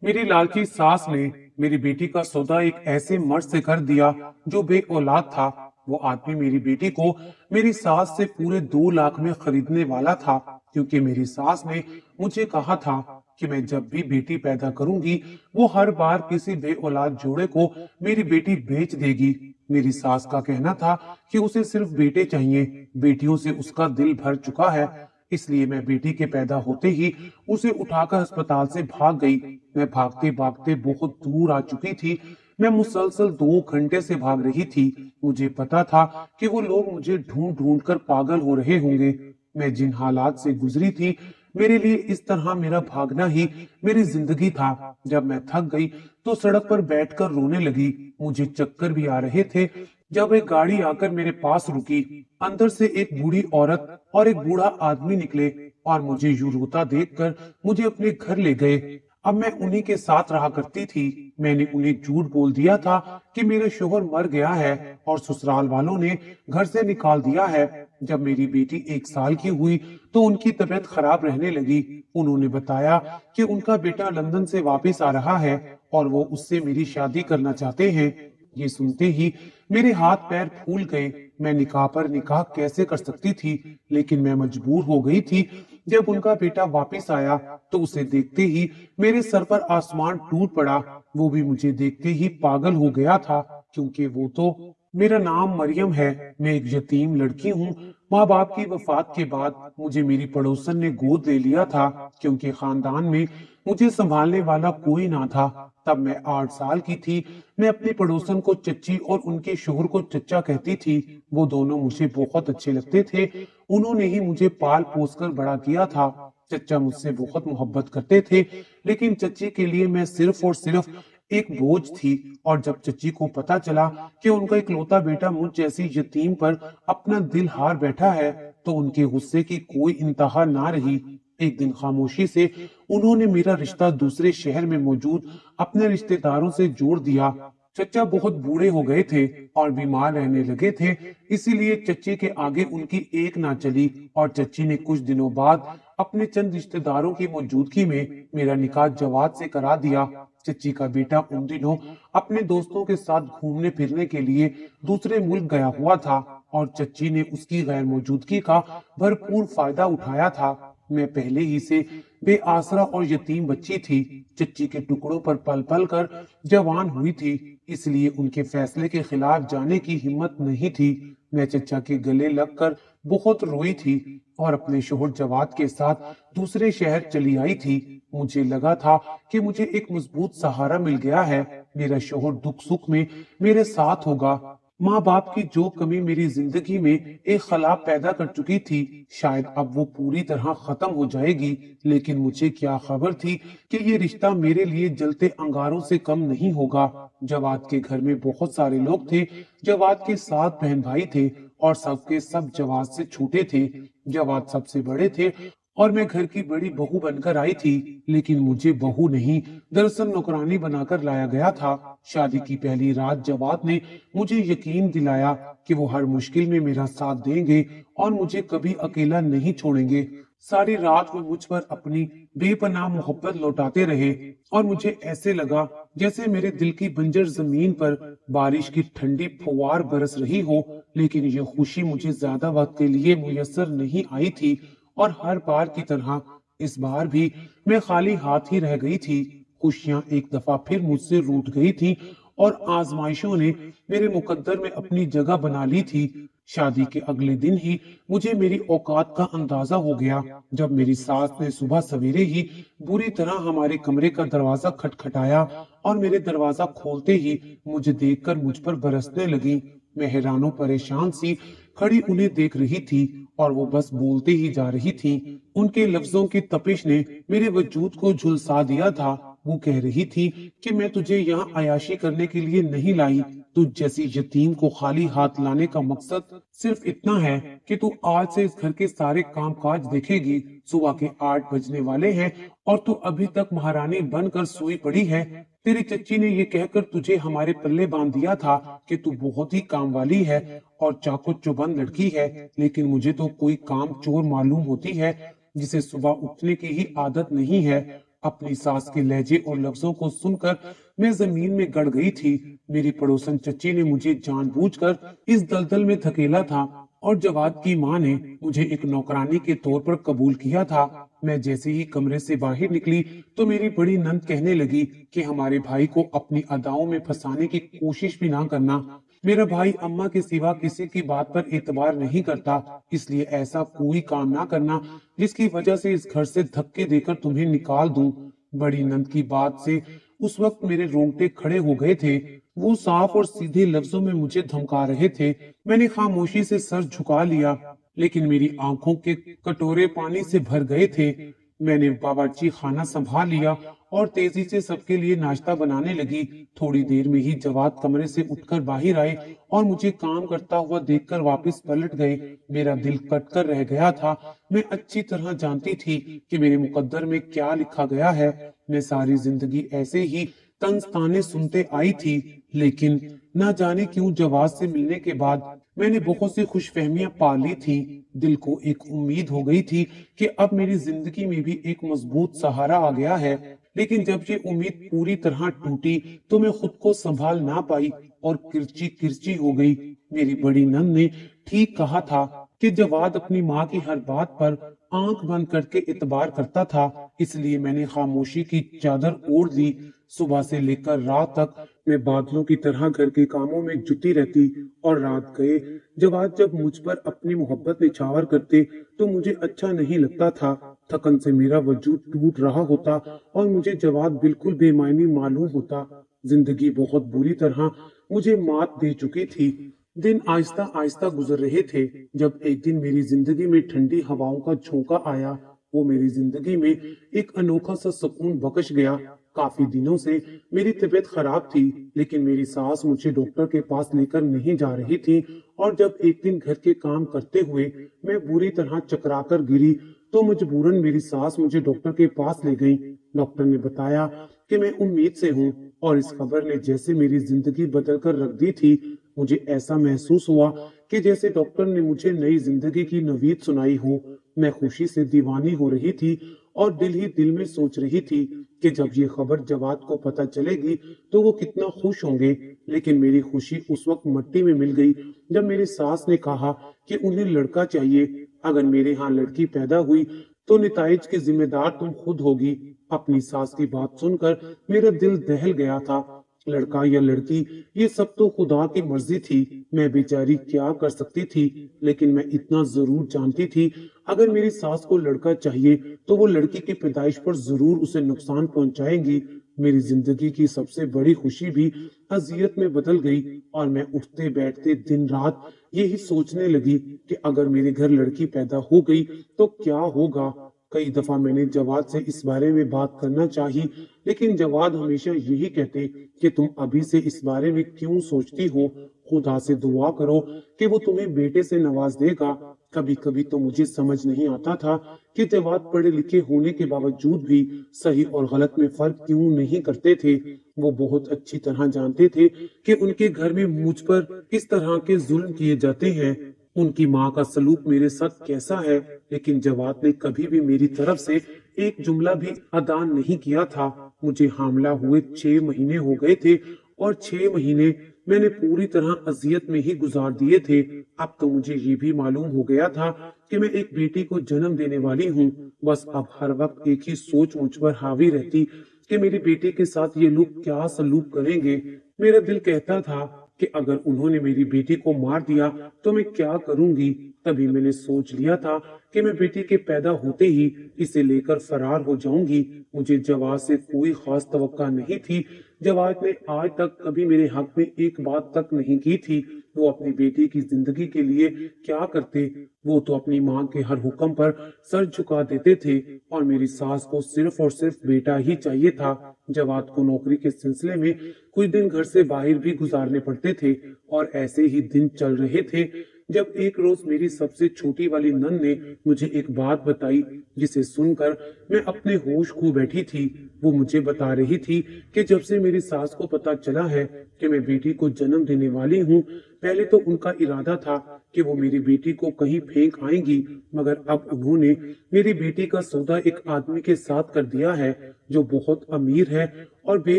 मेरी लालची सास ने मेरी बेटी का सौदा एक ऐसे मर्द से कर दिया जो बे औलाद था। वो आदमी मेरी बेटी को मेरी सास से पूरे 2 लाख में खरीदने वाला था, क्योंकि मेरी सास ने मुझे कहा था कि मैं जब भी बेटी पैदा करूंगी वो हर बार किसी बे औलाद जोड़े को मेरी बेटी बेच देगी। मेरी सास का कहना था कि उसे सिर्फ बेटे चाहिए, बेटियों से उसका दिल भर चुका है। इसलिए मैं बेटी के पैदा होते ही उसे उठाकर अस्पताल से भाग गई। मैं भागते भागते बहुत दूर आ चुकी थी। मैं मुसलसल 2 घंटे से भाग रही थी। मुझे पता था कि वो लोग मुझे ढूंढ ढूंढ कर पागल हो रहे होंगे। मैं जिन हालात से गुजरी थी, मेरे लिए इस तरह मेरा भागना ही मेरी जिंदगी था। जब मैं थक गई तो सड़क पर बैठकर रोने लगी। मुझे चक्कर भी आ रहे थे जब एक गाड़ी आकर मेरे पास रुकी। अंदर से एक बूढ़ी औरत और एक बूढ़ा आदमी निकले और मुझे यूं रोता देखकर मुझे अपने घर ले गए। अब मैं उन्हीं के साथ रहा करती थी। मैंने उन्हें झूठ बोल दिया था कि मेरा शोहर मर गया है और ससुराल वालों ने घर से निकाल दिया है। जब मेरी बेटी 1 साल की हुई तो उनकी तबीयत खराब रहने लगी। उन्होंने बताया कि उनका बेटा लंदन से वापस आ रहा है और वो उससे मेरी शादी करना चाहते हैं। ये सुनते ही मेरे हाथ पैर फूल गए। मैं निकाह पर निकाह कैसे कर सकती थी, लेकिन मैं मजबूर हो गई थी। जब उनका बेटा वापस आया तो उसे देखते ही मेरे सर पर आसमान टूट पड़ा। वो भी मुझे देखते ही पागल हो गया था, क्योंकि वो तो मेरा नाम मरियम है। मैं एक यतीम लड़की हूँ। माँ बाप की वफात के बाद मुझे मेरी पड़ोसन ने गोद ले लिया था, क्योंकि खानदान में मुझे संभालने वाला कोई ना था। तब मैं 8 साल की थी। मैं अपनी पड़ोसन को चच्ची और उनके शोहर को चच्चा कहती थी। वो दोनों मुझे बहुत अच्छे लगते थे। उन्होंने ही मुझे पाल पोस कर बड़ा किया था। चच्चा मुझसे बहुत मोहब्बत करते थे, लेकिन चच्ची के लिए मैं सिर्फ और सिर्फ एक बोझ थी। और जब चच्ची को पता चला कि उनका इकलौता बेटा मुझ जैसी यतीम पर अपना दिल हार बैठा है, तो उनके गुस्से की कोई इंतहा ना रही। एक दिन खामोशी से उन्होंने मेरा रिश्ता दूसरे शहर में मौजूद अपने रिश्तेदारों से जोड़ दिया। चचा बहुत बूढ़े हो गए थे और बीमार रहने लगे थे, इसीलिए चच्ची के आगे उनकी एक ना चली और चच्ची ने कुछ दिनों बाद अपने चंद रिश्तेदारों की मौजूदगी में मेरा निकाह जवाद से करा दिया। चच्ची का बेटा उन दिनों अपने दोस्तों के साथ घूमने फिरने के लिए दूसरे मुल्क गया हुआ था और चच्ची ने उसकी गैर मौजूदगी का भरपूर फायदा उठाया था। मैं पहले ही से बेआसरा और यतीम बच्ची थी। चच्ची के टुकड़ों पर पल पल कर जवान हुई थी, इसलिए उनके फैसले के खिलाफ जाने की हिम्मत नहीं थी। मैं चचा के गले लगकर बहुत रोई थी और अपने शोहर जवाद के साथ दूसरे शहर चली आई थी। मुझे लगा था कि मुझे एक मजबूत सहारा मिल गया है। मेरा शोहर दुख सुख में मेरे साथ होगा। माँ बाप की जो कमी मेरी जिंदगी में एक खला पैदा कर चुकी थी, शायद अब वो पूरी तरह खत्म हो जाएगी। लेकिन मुझे क्या खबर थी कि ये रिश्ता मेरे लिए जलते अंगारों से कम नहीं होगा। जवाद के घर में बहुत सारे लोग थे। जवाद के 7 बहन भाई थे और सबके सब जवाद से छोटे थे। जवाद सबसे बड़े थे और मैं घर की बड़ी बहू बनकर आई थी, लेकिन मुझे बहू नहीं, दरअसल नौकरानी बनाकर लाया गया था। शादी की पहली रात जवाद ने मुझे यकीन दिलाया कि वो हर मुश्किल में मेरा साथ देंगे और मुझे कभी अकेला नहीं छोड़ेंगे। सारी रात वो मुझ पर अपनी बेपनाह मोहब्बत लौटाते रहे और मुझे ऐसे लगा जैसे मेरे दिल की बंजर जमीन पर बारिश की ठंडी फुहार बरस रही हो। लेकिन ये खुशी मुझे ज्यादा वक्त के लिए मुयस्सर नहीं आई थी और हर बार की तरह इस बार भी मैं खाली हाथ ही रह गई थी। खुशियां एक दफा फिर मुझसे रूठ गई थी और आजमाइशों ने मेरे मुकद्दर में अपनी जगह बना ली थी। शादी के अगले दिन ही मुझे मेरी औकात का अंदाजा हो गया, जब मेरी सास ने सुबह सवेरे ही बुरी तरह हमारे कमरे का दरवाजा खटखटाया और मेरे दरवाजा खोलते ही मुझे देखकर मुझ पर बरसने लगी। मैं हैरानो परेशान सी खड़ी उन्हें देख रही थी और वो बस बोलते ही जा रही थी। उनके लफ्जों की तपिश ने मेरे वजूद को झुलसा दिया था। वो कह रही थी कि मैं तुझे यहाँ अयाशी करने के लिए नहीं लाई। तुझ जैसी यतीम को खाली हाथ लाने का मकसद सिर्फ इतना है कि तू आज से इस घर के सारे काम काज देखेगी। सुबह के 8 बजने वाले हैं और तू अभी तक महारानी बनकर सोई पड़ी है। तेरी चच्ची ने ये कहकर तुझे हमारे पल्ले बांध दिया था कि तू बहुत ही काम वाली है और चाको चौबंद लड़की है, लेकिन मुझे तो कोई काम चोर मालूम होती है, जिसे सुबह उठने की ही आदत नहीं है। अपनी सास के लहजे और लफ्जों को सुनकर मैं जमीन में गड़ गई थी। मेरी पड़ोसन चची ने मुझे जानबूझकर इस दलदल में धकेला था और जवाद की माँ ने मुझे एक नौकरानी के तौर पर कबूल किया था। मैं जैसे ही कमरे से बाहर निकली तो मेरी बड़ी नंद कहने लगी कि हमारे भाई को अपनी अदाओं में फंसाने की कोशिश भी ना करना। मेरा भाई अम्मा के सिवा किसी की बात पर एतबार नहीं करता, इसलिए ऐसा कोई काम ना करना जिसकी वजह से इस घर से धक्के देकर तुम्हें निकाल दूं। बड़ी नंद की बात से उस वक्त मेरे रोंगटे खड़े हो गए थे। वो साफ और सीधे लफ्जों में मुझे धमका रहे थे। मैंने खामोशी से सर झुका लिया, लेकिन मेरी आंखों के कटोरे पानी से भर गए थे। मैंने बावर्ची खाना संभाल लिया और तेजी से सबके लिए नाश्ता बनाने लगी। थोड़ी देर में ही जवाद कमरे से उठकर बाहर आए और मुझे काम करता हुआ देखकर वापस पलट गए। मेरा दिल कटकर रह गया था। मैं अच्छी तरह जानती थी कि मेरे मुकद्दर में क्या लिखा गया है। मैं सारी जिंदगी ऐसे ही तंज ताने सुनते आई थी, लेकिन ना जाने क्यों जवाद से मिलने के बाद मैंने बहुत सी खुशफहमियां पा ली थी। दिल को एक उम्मीद हो गई थी कि अब मेरी जिंदगी में भी एक मजबूत सहारा आ गया है। लेकिन जब ये उम्मीद पूरी तरह टूटी तो मैं खुद को संभाल ना पाई और किरची किरची हो गई। मेरी बड़ी नंद ने ठीक कहा था कि जवाद अपनी माँ की हर बात पर आंख बंद करके इतबार करता था, इसलिए मैंने खामोशी की चादर ओढ़ ली। सुबह से लेकर रात तक मैं बादलों की तरह घर के कामों में जुटी रहती और रात गए जवाद जब मुझ पर अपनी मोहब्बत निछावर करते तो मुझे अच्छा नहीं लगता था। थकन से मेरा वजूद टूट रहा होता और मुझे जवाद बिल्कुल बेमायनी मालूम होता। जिंदगी बहुत बुरी तरह मुझे मात दे चुकी थी। दिन आहिस्ता आहिस्ता गुजर रहे थे जब एक दिन मेरी जिंदगी में ठंडी हवाओं का झोंका आया। वो मेरी जिंदगी में एक अनोखा सा सुकून बख्श गया। काफी दिनों से मेरी तबीयत खराब थी, लेकिन मेरी सास मुझे डॉक्टर के पास लेकर नहीं जा रही थी और जब एक दिन घर के काम करते हुए मैं बुरी तरह चकराकर गिरी तो मजबूरन मेरी सास मुझे डॉक्टर के पास ले गई। डॉक्टर ने बताया कि मैं उम्मीद से हूँ और इस खबर ने जैसे मेरी जिंदगी बदल कर रख दी थी। मुझे ऐसा महसूस हुआ कि जैसे डॉक्टर ने मुझे नई जिंदगी की नवीद सुनाई हो। मैं खुशी से दीवानी हो रही थी और दिल ही दिल में सोच रही थी कि जब ये खबर जवाद को पता चलेगी तो वो कितना खुश होंगे। लेकिन मेरी खुशी उस वक्त मट्टी में मिल गई जब मेरी सास ने कहा कि उन्हें लड़का चाहिए। अगर मेरे यहाँ लड़की पैदा हुई तो निताइज की जिम्मेदार तुम खुद होगी। अपनी सास की बात सुनकर मेरा दिल दहल गया था। लड़का या लड़की ये सब तो खुदा की मर्जी थी, मैं बेचारी क्या कर सकती थी। लेकिन मैं इतना जरूर जानती थी अगर मेरी सास को लड़का चाहिए तो वो लड़की की पैदाइश पर जरूर उसे नुकसान पहुंचाएंगी। मेरी जिंदगी की सबसे बड़ी खुशी भी अजियत में बदल गई और मैं उठते बैठते दिन रात यही सोचने लगी कि अगर मेरे घर लड़की पैदा हो गई तो क्या होगा। कई दफा मैंने जवाद से इस बारे में बात करना चाही, लेकिन जवाद हमेशा यही कहते कि तुम अभी से इस बारे में क्यों सोचती हो, खुदा से दुआ करो कि वो तुम्हें बेटे से नवाज देगा। कभी कभी तो मुझे समझ नहीं आता था कि जवाद पढ़े लिखे होने के बावजूद भी सही और गलत में फर्क क्यों नहीं करते थे। वो बहुत अच्छी तरह जानते थे कि उनके घर में मुझ पर किस तरह के जुल्म किए जाते हैं, उनकी माँ का सलूक मेरे साथ कैसा है। लेकिन जवाद ने कभी भी मेरी तरफ से एक जुमला भी अदा नहीं किया था। मुझे हामला हुए 6 महीने हो गए थे और 6 महीने मैंने पूरी तरह अजियत में ही गुजार दिए थे। अब तो मुझे ये भी मालूम हो गया था कि मैं एक बेटी को जन्म देने वाली हूँ। बस अब हर वक्त एक ही सोच मुझ पर हावी रहती कि मेरी बेटी के साथ ये लोग क्या सलूक करेंगे। मेरा दिल कहता था कि अगर उन्होंने मेरी बेटी को मार दिया तो मैं क्या करूंगी। तभी मैंने सोच लिया था कि मैं बेटी के पैदा होते ही इसे लेकर फरार हो जाऊंगी। मुझे जवाब से कोई खास तवक्का नहीं थी। जवाब ने आज तक कभी मेरे हक में एक बात तक नहीं की थी। वो अपनी बेटी की जिंदगी के लिए क्या करते, वो तो अपनी माँ के हर हुक्म पर सर झुका देते थे और मेरी सास को सिर्फ और सिर्फ बेटा ही चाहिए था। जवाद को नौकरी के सिलसिले में कुछ दिन घर से बाहर भी गुजारने पड़ते थे और ऐसे ही दिन चल रहे थे जब एक रोज मेरी सबसे छोटी वाली नन ने मुझे एक बात बताई जिसे सुनकर मैं अपने होश खो बैठी थी। वो मुझे बता रही थी कि जब से मेरी सास को पता चला है कि मैं बेटी को जन्म देने वाली हूँ, पहले तो उनका इरादा था कि वो मेरी बेटी को कहीं फेंक आएंगी, मगर अब उन्होंने मेरी बेटी का सौदा एक आदमी के साथ कर दिया है जो बहुत अमीर है और बे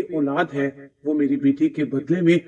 औलाद है। वो मेरी बेटी के बदले में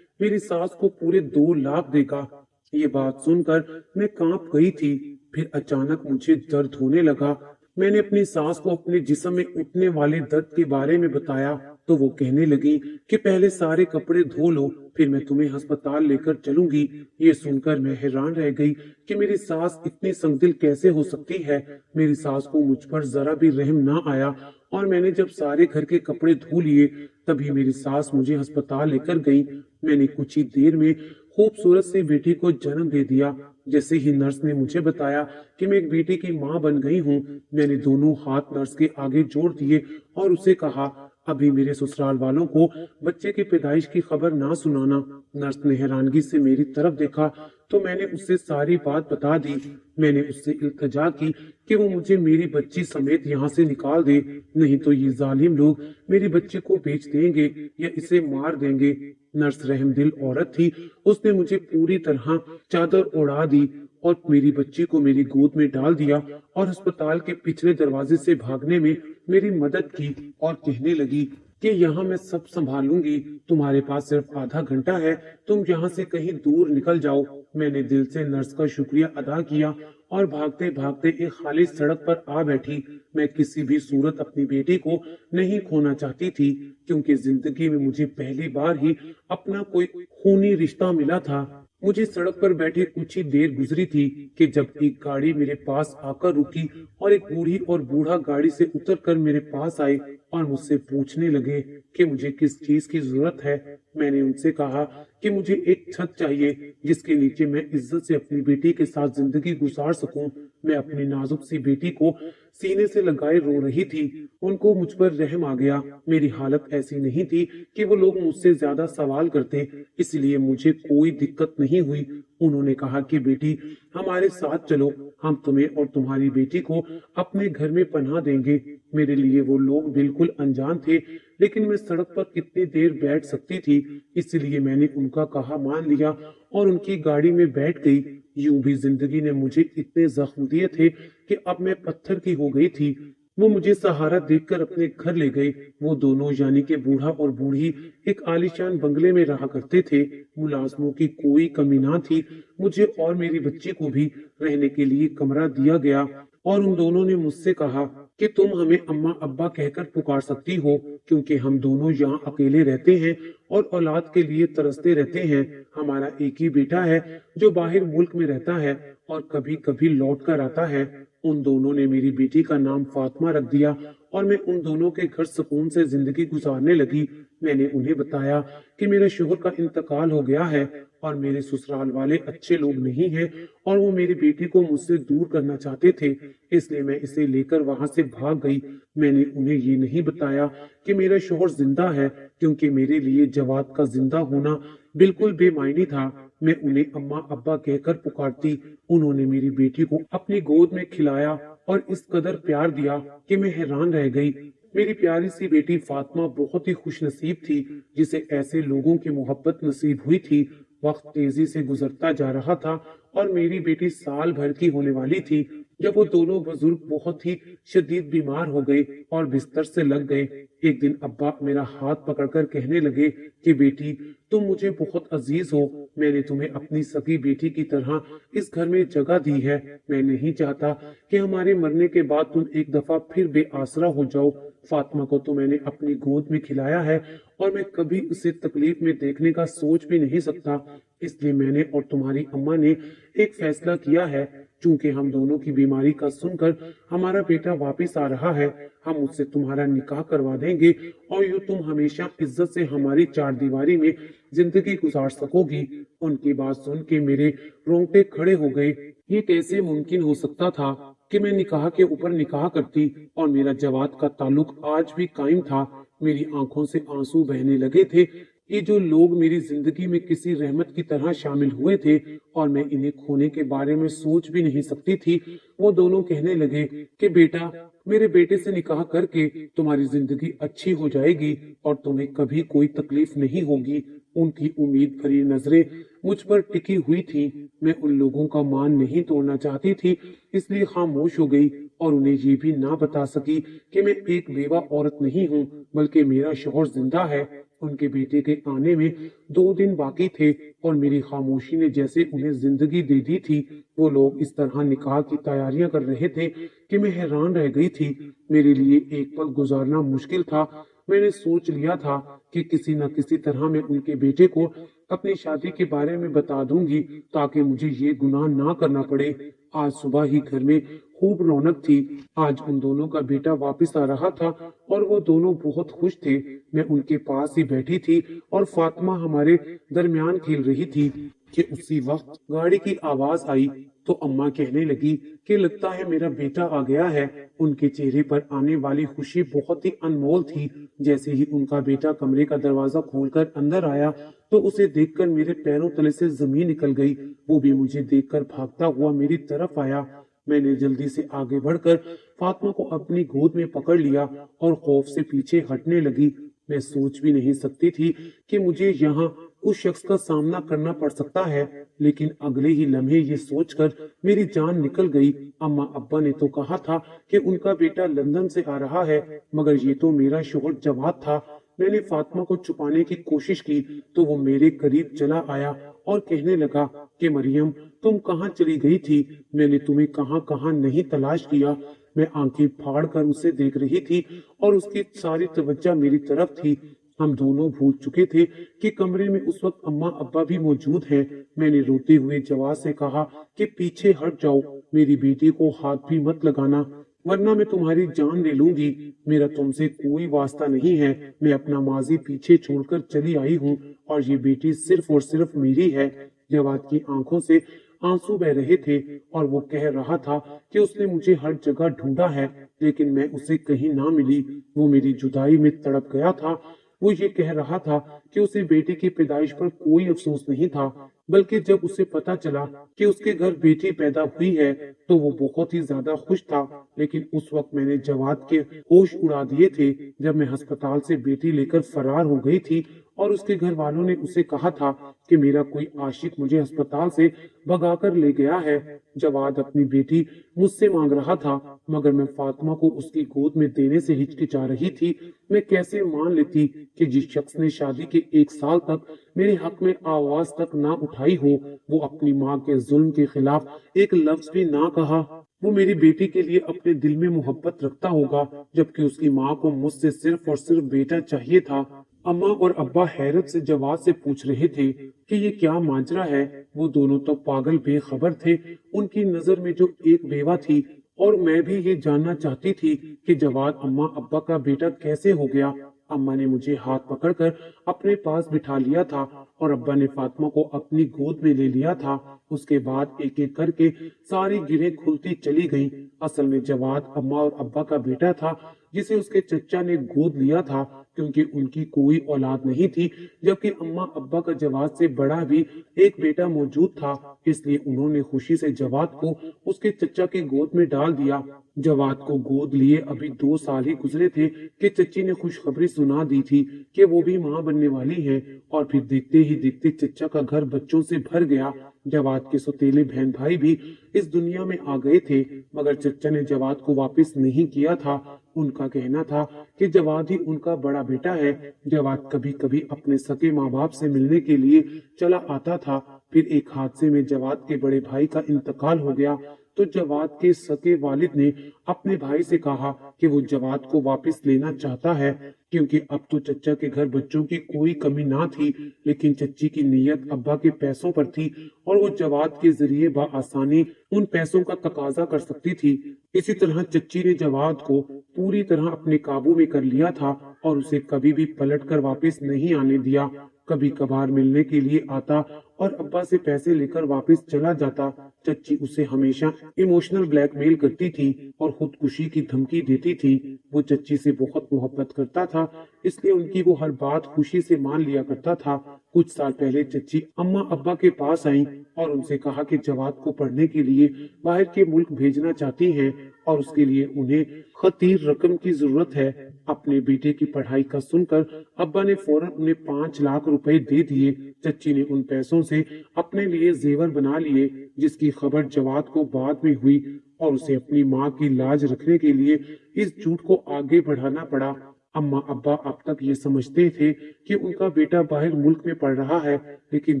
मेरी सास को पूरे 2 लाख देगा। ये बात सुनकर मैं कांप गई थी। फिर अचानक मुझे दर्द होने लगा। मैंने अपनी सास को अपने जिस्म में उठने वाले दर्द के बारे में बताया तो वो कहने लगी कि पहले सारे कपड़े धो लो, फिर मैं तुम्हें अस्पताल लेकर चलूंगी। ये सुनकर मैं हैरान रह गई कि मेरी सास इतनी संगदिल कैसे हो सकती है। मेरी सास को मुझ पर जरा भी रहम ना आया और मैंने जब सारे घर के कपड़े धो लिए तभी मेरी सास मुझे अस्पताल लेकर गई। मैंने कुछ ही देर में खूबसूरत सी बेटी को जन्म दे दिया। जैसे ही नर्स ने मुझे बताया कि मैं एक बेटी की माँ बन गई हूँ, मैंने दोनों हाथ नर्स के आगे जोड़ दिए और उसे कहा, अभी मेरे ससुराल वालों को बच्चे की पैदाइश की खबर ना सुनाना। नर्स ने हैरानगी से मेरी तरफ देखा तो मैंने उससे सारी बात बता दी। मैंने उससे इल्तिजा की कि वो मुझे मेरी बच्ची समेत यहाँ से निकाल दे, नहीं तो ये जालिम लोग मेरी बच्ची को बेच देंगे या इसे मार देंगे। नर्स रहमदिल औरत थी। उसने मुझे पूरी तरह चादर उड़ा दी और मेरी बच्ची को मेरी गोद में डाल दिया और अस्पताल के पिछले दरवाजे से भागने में मेरी मदद की और कहने लगी कि यहाँ मैं सब संभालूंगी, तुम्हारे पास सिर्फ आधा घंटा है, तुम यहाँ से कहीं दूर निकल जाओ। मैंने दिल से नर्स का शुक्रिया अदा किया और भागते भागते एक खाली सड़क पर आ बैठी। मैं किसी भी सूरत अपनी बेटी को नहीं खोना चाहती थी, क्योंकि जिंदगी में मुझे पहली बार ही अपना कोई खूनी रिश्ता मिला था। मुझे सड़क पर बैठे कुछ ही देर गुजरी थी कि जब एक गाड़ी मेरे पास आकर रुकी और एक बूढ़ी और बूढ़ा गाड़ी से उतरकर मेरे पास आए और मुझसे पूछने लगे कि मुझे किस चीज की जरूरत है। मैंने उनसे कहा कि मुझे एक छत चाहिए जिसके नीचे मैं इज्जत से अपनी बेटी के साथ जिंदगी गुजार सकूं। मैं अपनी नाजुक सी बेटी को सीने से लगाए रो रही थी। उनको मुझ पर रहम आ गया। मेरी हालत ऐसी नहीं थी कि वो लोग मुझसे ज्यादा सवाल करते, इसलिए मुझे कोई दिक्कत नहीं हुई। उन्होंने कहा कि बेटी हमारे साथ चलो, हम तुम्हें और तुम्हारी बेटी को अपने घर में पनाह देंगे। मेरे लिए वो लोग बिल्कुल अनजान थे, लेकिन मैं सड़क पर कितनी देर बैठ सकती थी, इसलिए मैंने उनका कहा मान लिया और उनकी गाड़ी में बैठ गई। यूं भी जिंदगी ने मुझे इतने जख्म दिए थे कि अब मैं पत्थर की हो गई थी। वो मुझे सहारा देकर अपने घर ले गए। वो दोनों यानी कि बूढ़ा और बूढ़ी एक आलीशान बंगले में रहा करते थे। मुलाजमों की कोई कमी ना थी। मुझे और मेरी बच्ची को भी रहने के लिए कमरा दिया गया और उन दोनों ने मुझसे कहा कि तुम हमें अम्मा अब्बा कहकर पुकार सकती हो, क्योंकि हम दोनों यहाँ अकेले रहते हैं और औलाद के लिए तरसते रहते हैं। हमारा एक ही बेटा है जो बाहर मुल्क में रहता है और कभी कभी लौट कर आता है। उन दोनों ने मेरी बेटी का नाम फातिमा रख दिया और मैं उन दोनों के घर सुकून से जिंदगी गुजारने लगी। मैंने उन्हें बताया कि मेरे शोहर का इंतकाल हो गया है और मेरे ससुराल वाले अच्छे लोग नहीं हैं और वो मेरी बेटी को मुझसे दूर करना चाहते थे, इसलिए मैं इसे लेकर वहां से भाग गई। मैंने उन्हें ये नहीं बताया कि मेरा शोहर जिंदा है, क्योंकि मेरे लिए जवाद का जिंदा होना बिल्कुल बेमायनी था। मैं उन्हें अम्मा अब्बा कहकर पुकारती। उन्होंने मेरी बेटी को अपनी गोद में खिलाया और इस कदर प्यार दिया कि मैं हैरान रह गई। मेरी प्यारी सी बेटी फातिमा बहुत ही खुशनसीब थी, जिसे ऐसे लोगों की मोहब्बत नसीब हुई थी। वक्त तेजी से गुजरता जा रहा था और मेरी बेटी साल भर की होने वाली थी जब वो दोनों बुजुर्ग बहुत ही शदीद बीमार हो गए और बिस्तर से लग गए। एक दिन अब्बा मेरा हाथ पकड़कर कहने लगे कि बेटी तुम मुझे बहुत अजीज हो, मैंने तुम्हें अपनी सगी बेटी की तरह इस घर में जगह दी है। मैं नहीं चाहता कि हमारे मरने के बाद तुम एक दफा फिर बेआसरा हो जाओ। फातिमा को तो मैंने अपनी गोद में खिलाया है और मैं कभी उसे तकलीफ में देखने का सोच भी नहीं सकता, इसलिए मैंने और तुम्हारी अम्मा ने एक फैसला किया है। चूंकि हम दोनों की बीमारी का सुनकर हमारा बेटा वापस आ रहा है, हम उससे तुम्हारा निकाह करवा देंगे और यूं तुम हमेशा इज्जत से हमारी चारदीवारी में जिंदगी गुजार सकोगी। उनकी बात सुन के मेरे रोंगटे खड़े हो गए। ये कैसे मुमकिन हो सकता था कि मैं निकाह के ऊपर निकाह करती और मेरा जवाद का ताल्लुक आज भी कायम था। मेरी आंखों से आंसू बहने लगे थे ये जो लोग मेरी जिंदगी में किसी रहमत की तरह शामिल हुए थे और मैं इन्हें खोने के बारे में सोच भी नहीं सकती थी, वो दोनों कहने लगे कि बेटा, मेरे बेटे से निकाह करके तुम्हारी जिंदगी अच्छी हो जाएगी और तुम्हें कभी कोई तकलीफ नहीं होगी। उनकी उम्मीद भरी नजरें मुझ पर टिकी हुई थी। मैं उन लोगों का मान नहीं तोड़ना चाहती थी, इसलिए खामोश हो गई और उन्हें ये भी ना बता सकी कि मैं एक बेवा औरत नहीं हूँ, बल्कि मेरा शौहर जिंदा है। उनके बेटे के आने में 2 दिन बाकी थे और मेरी खामोशी ने जैसे उन्हें जिंदगी दे दी थी। वो लोग इस तरह निकाह की तैयारियां कर रहे थे कि मैं हैरान रह गई थी। मेरे लिए एक पल गुजारना मुश्किल था। मैंने सोच लिया था कि किसी न किसी तरह मैं उनके बेटे को अपनी शादी के बारे में बता दूंगी, ताकि मुझे ये गुनाह ना करना पड़े। आज सुबह ही घर में खूब रौनक थी। आज उन दोनों का बेटा वापस आ रहा था और वो दोनों बहुत खुश थे। मैं उनके पास ही बैठी थी और फातिमा हमारे दरमियान खेल रही थी कि उसी वक्त गाड़ी की आवाज आई तो अम्मा कहने लगी कि लगता है मेरा बेटा आ गया है। उनके चेहरे पर आने वाली खुशी बहुत ही अनमोल थी। जैसे ही उनका बेटा कमरे का दरवाजा खोलकर अंदर आया तो उसे देखकर मेरे पैरों तले से जमीन निकल गई। वो भी मुझे देखकर भागता हुआ मेरी तरफ आया। मैंने जल्दी से आगे बढ़कर फातिमा को अपनी गोद में पकड़ लिया और खौफ से पीछे हटने लगी। मैं सोच भी नहीं सकती थी कि मुझे यहाँ उस शख्स का सामना करना पड़ सकता है, लेकिन अगले ही लम्हे ये सोचकर मेरी जान निकल गई। अम्मा अब्बा ने तो कहा था कि उनका बेटा लंदन से आ रहा है, मगर ये तो मेरा शौहर जवाद था। मैंने फातिमा को छुपाने की कोशिश की तो वो मेरे करीब चला आया और कहने लगा कि मरियम, तुम कहाँ चली गई थी? मैंने तुम्हें कहाँ कहाँ नहीं तलाश किया। मैं आंखें फाड़ कर उसे देख रही थी और उसकी सारी तवज्जो मेरी तरफ थी। हम दोनों भूल चुके थे कि कमरे में उस वक्त अम्मा अब्बा भी मौजूद हैं। मैंने रोते हुए जवाद से कहा कि पीछे हट जाओ, मेरी बेटी को हाथ भी मत लगाना, वरना मैं तुम्हारी जान ले लूंगी। मेरा तुमसे कोई वास्ता नहीं है। मैं अपना माजी पीछे छोड़कर चली आई हूँ और ये बेटी सिर्फ और सिर्फ मेरी है। जवाद की आंखों से आंसू बह रहे थे और वो कह रहा था कि उसने मुझे हर जगह ढूंढा है, लेकिन मैं उसे कहीं ना मिली। वो मेरी जुदाई में तड़प गया था। वो ये कह रहा था कि उसे बेटी की पैदाइश पर कोई अफसोस नहीं था, बल्कि जब उसे पता चला कि उसके घर बेटी पैदा हुई है तो वो बहुत ही ज्यादा खुश था। लेकिन उस वक्त मैंने जवाद के होश उड़ा दिए थे जब मैं अस्पताल से बेटी लेकर फरार हो गई थी और उसके घर वालों ने उसे कहा था कि मेरा कोई आशिक मुझे अस्पताल से भगाकर ले गया है। जवाद अपनी बेटी मुझसे मांग रहा था, मगर मैं फातिमा को उसकी गोद में देने से हिचकिचा रही थी। मैं कैसे मान लेती कि जिस शख्स ने शादी के 1 साल तक मेरे हक में आवाज तक ना उठाई हो, वो अपनी माँ के जुल्म के खिलाफ एक लफ्ज भी ना कहा। वो मेरी बेटी के लिए अपने दिल में मोहब्बत रखता होगा, जबकि उसकी माँ को मुझसे सिर्फ और सिर्फ बेटा चाहिए था। अम्मा और अब्बा हैरत से जवाद से पूछ रहे थे कि ये क्या माजरा है। वो दोनों तो पागल बेखबर थे। उनकी नजर में जो एक बेवा थी और मैं भी ये जानना चाहती थी कि जवाद अम्मा अब्बा का बेटा कैसे हो गया। अम्मा ने मुझे हाथ पकड़कर अपने पास बिठा लिया था और अब्बा ने फातिमा को अपनी गोद में ले लिया था। उसके बाद एक एक करके सारी गिरें खुलती चली गईं। असल में जवाद अम्मा और अब्बा का बेटा था, जिसे उसके चचा ने गोद लिया था, क्योंकि उनकी कोई औलाद नहीं थी, जबकि अम्मा अब्बा का जवाद से बड़ा भी एक बेटा मौजूद था। इसलिए उन्होंने खुशी से जवाद को उसके चचा की गोद में डाल दिया। जवाद को गोद लिए अभी 2 साल ही गुजरे थे कि चच्ची ने खुशखबरी सुना दी थी कि वो भी मां बनने वाली है, और फिर देखते ही देखते चचा का घर बच्चों से भर गया। जवाद के सौतेले बहन भाई भी इस दुनिया में आ गए थे, मगर चचा ने जवाद को वापस नहीं किया था। उनका कहना था कि जवाद ही उनका बड़ा बेटा है। जवाद कभी कभी अपने सगे माँ बाप से मिलने के लिए चला आता था। फिर एक हादसे में जवाद के बड़े भाई का इंतकाल हो गया तो जवाद के सगे वालिद ने अपने भाई से कहा कि वो जवाद को वापस लेना चाहता है, क्योंकि अब तो चचा के घर बच्चों की कोई कमी ना थी। लेकिन चच्ची की नीयत अब्बा के पैसों पर थी और वो जवाद के जरिए बआसानी उन पैसों का तकाजा कर सकती थी। इसी तरह चच्ची ने जवाद को पूरी तरह अपने काबू में कर लिया था और उसे कभी भी पलट कर वापस नहीं आने दिया। कभी कभार मिलने के लिए आता और अब्बा से पैसे लेकर वापस चला जाता, चच्ची उसे हमेशा इमोशनल ब्लैकमेल करती थी और खुदकुशी की धमकी देती थी। वो चच्ची से बहुत मोहब्बत करता था, इसलिए उनकी वो हर बात खुशी से मान लिया करता था। कुछ साल पहले चच्ची अम्मा अब्बा के पास आई और उनसे कहा कि जवाद को पढ़ने के लिए बाहर के मुल्क भेजना चाहती हैं और उसके लिए उन्हें खतीर रकम की जरूरत है। अपने बेटे की पढ़ाई का सुनकर अब्बा ने फौरन उन्हें 5 लाख रुपए दे दिए। चच्ची ने उन पैसों से अपने लिए जेवर बना लिए, जिसकी खबर जवाद को बाद में हुई और उसे अपनी माँ की लाज रखने के लिए इस झूठ को आगे बढ़ाना पड़ा। अम्मा अब्बा अब तक ये समझते थे कि उनका बेटा बाहर मुल्क में पढ़ रहा है, लेकिन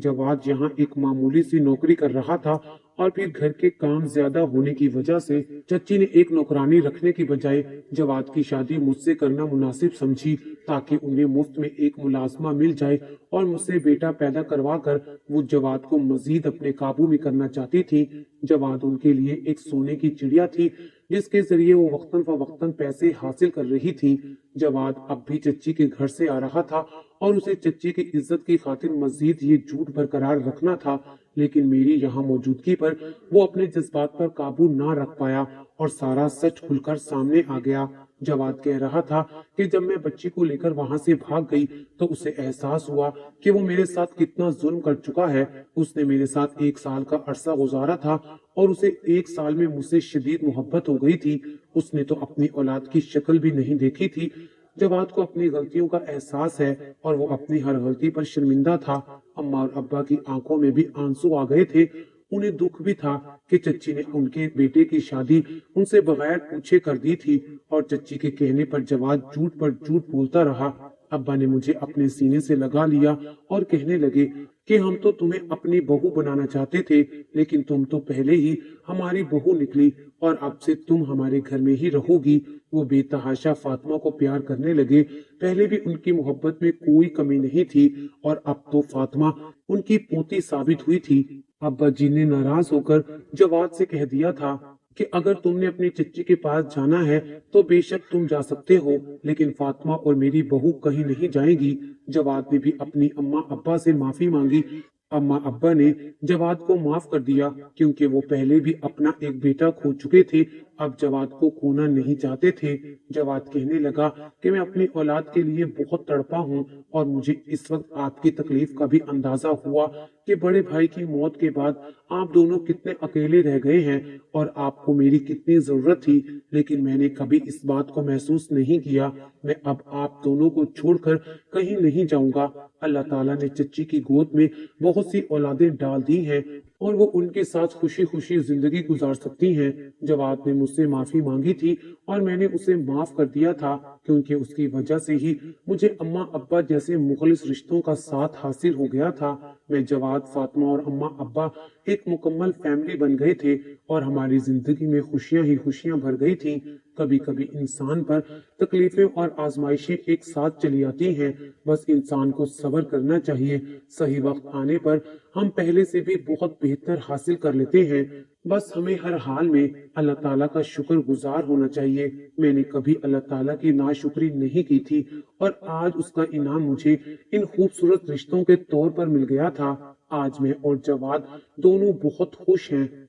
जवाद यहाँ एक मामूली सी नौकरी कर रहा था और फिर घर के काम ज्यादा होने की वजह से चच्ची ने एक नौकरानी रखने की बजाय जवाद की शादी मुझसे करना मुनासिब समझी, ताकि उन्हें मुफ्त में एक मुलाजमा मिल जाए और मुझसे बेटा पैदा करवा कर वो जवाद को मजीद अपने काबू में करना चाहती थी। जवाद उनके लिए एक सोने की चिड़िया थी, जिसके जरिए वो वक्तन फवक्तन पैसे हासिल कर रही थी। जवाद अब भी चच्ची के घर से आ रहा था और उसे चच्ची की इज्जत की खातिर मजीद ये झूठ बरकरार रखना था, लेकिन मेरी यहाँ मौजूदगी पर वो अपने जज्बात पर काबू ना रख पाया और सारा सच खुलकर सामने आ गया। जवाद कह रहा था कि जब मैं बच्ची को लेकर वहां से भाग गई तो उसे एहसास हुआ कि वो मेरे साथ कितना जुल्म कर चुका है। उसने मेरे साथ 1 साल का अरसा गुजारा था और उसे 1 साल में मुझसे शदीद मोहब्बत हो गई थी। उसने तो अपनी औलाद की शक्ल भी नहीं देखी थी। जवाद को अपनी गलतियों का एहसास है और वो अपनी हर गलती पर शर्मिंदा था। अम्मा और अब्बा की आंखों में भी आंसू आ गए थे। उन्हें दुख भी था कि चच्ची ने उनके बेटे की शादी उनसे बगैर पूछे कर दी थी और चच्ची के कहने पर जवाद झूठ पर झूठ बोलता रहा। अब्बा ने मुझे अपने सीने से लगा लिया और कहने लगे कि हम तो तुम्हें अपनी बहू बनाना चाहते थे, लेकिन तुम तो पहले ही हमारी बहू निकली और अब से तुम हमारे घर में ही रहोगी। वो बेतहाशा फातिमा को प्यार करने लगे। पहले भी उनकी मोहब्बत में कोई कमी नहीं थी और अब तो फातिमा उनकी पोती साबित हुई थी। अब्बा जी ने नाराज होकर जवाद से कह दिया था कि अगर तुमने अपनी चच्ची के पास जाना है तो बेशक तुम जा सकते हो, लेकिन फातिमा और मेरी बहू कहीं नहीं जाएगी। जवाद ने भी अपनी अम्मा अब्बा से माफी मांगी। अम्मा अब्बा ने जवाद को माफ कर दिया, क्योंकि वो पहले भी अपना एक बेटा खो चुके थे, अब जवाद को खोना नहीं चाहते थे। जवाद कहने लगा कि मैं अपनी औलाद के लिए बहुत तड़पा हूँ और मुझे इस वक्त आपकी तकलीफ का भी अंदाजा हुआ कि बड़े भाई की मौत के बाद आप दोनों कितने अकेले रह गए हैं और आपको मेरी कितनी जरूरत थी, लेकिन मैंने कभी इस बात को महसूस नहीं किया। मैं अब आप दोनों को छोड़कर कहीं नहीं जाऊंगा। अल्लाह ताला ने चच्ची की गोद में बहुत सी औलादें डाल दी हैं और वो उनके साथ खुशी खुशी जिंदगी गुजार सकती हैं। जवाद ने मुझसे माफी मांगी थी और मैंने उसे माफ कर दिया था, क्योंकि उसकी वजह से ही मुझे अम्मा अब्बा जैसे मुखलिस रिश्तों का साथ हासिल हो गया था। मैं, जवाद, फातिमा और अम्मा अब्बा एक मुकम्मल फैमिली बन गए थे और हमारी जिंदगी में खुशियां ही खुशियां भर गई थी। कभी कभी इंसान पर तकलीफें और आजमाइशें एक साथ चली आती हैं, बस इंसान को सब्र करना चाहिए। सही वक्त आने पर हम पहले से भी बहुत बेहतर हासिल कर लेते हैं। बस हमें हर हाल में अल्लाह ताला का शुक्र गुजार होना चाहिए। मैंने कभी अल्लाह ताला की नाशुक्री नहीं की थी और आज उसका इनाम मुझे इन खूबसूरत रिश्तों के तौर पर मिल गया था। आज मैं और जवाद दोनों बहुत खुश हैं।